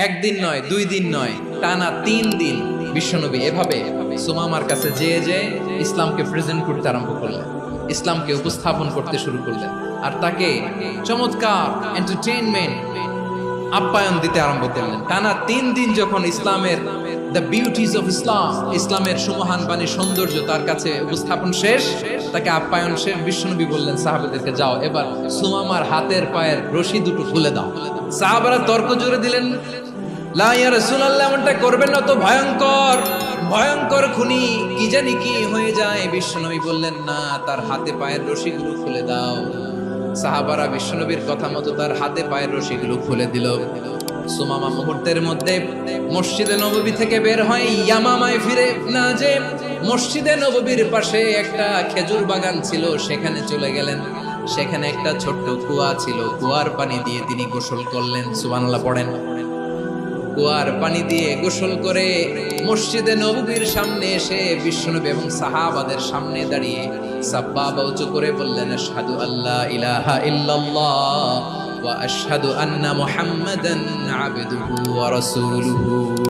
একদিন নয়, 2 দিন নয়, টানা 3 দিন বিশ্বনবী এভাবে সুমামার কাছে যেয়ে ইসলামকে প্রেজেন্ট করতে আরম্ভ করলেন, ইসলামকে উপস্থাপন করতে শুরু করলেন, আর তাকে চমৎকার এন্টারটেইনমেন্ট আপ্যায়ন দিতে আরম্ভ করলেন। টানা 3 দিন যখন ইসলামের দ্য বিউটিজ অফ ইসলাম, ইসলামের সুমহান বাণী সৌন্দর্য তার কাছে উপস্থাপন শেষ, তাকে আপ্যায়ন শেষ, বিশ্বনবী বললেন সাহাবাদেরকে, যাও এবার সুমামার হাতের পায়ের রশি দুটো খুলে দাও। সাহাবারা তর্ক জুড়ে দিলেন, লা ইয়া রাসূলুল্লাহ, এমনটা করবেন না তো, ভয়ঙ্কর ভয়ঙ্কর খুনি, কি জানি কি হয়ে যায়। বিশ্বনবী বললেন, না, তার হাতে পায়ের রশিগুলো খুলে দাও। সাহাবারা বিশ্বনবীর কথা মতো তার হাতে পায়ের রশিগুলো খুলে দিল। সুমামা মুহূর্তের মধ্যে মসজিদে নববী থেকে বের হয়, ইয়ামামায় ফিরে না যে মসজিদে নববীর পাশে একটা খেজুর বাগান ছিল, সেখানে চলে গেলেন। সেখানে একটা ছোট্ট কুয়া ছিল, কুয়ার পানি দিয়ে তিনি গোসল করলেন। সুবহানাল্লাহ পড়েন। কুয়ার পানি দিয়ে গোসল করে মসজিদে নববীর সামনে এসে বিশ্বনবী এবং সাহাবাদের সামনে দাঁড়িয়ে সাব্বাবা উঁচু করে বললেন, আশহাদু আল্লা ইলাহা ইল্লাল্লাহ ওয়া আশহাদু আন্না মুহাম্মাদান আবদুহু ওয়া রাসূলুহু।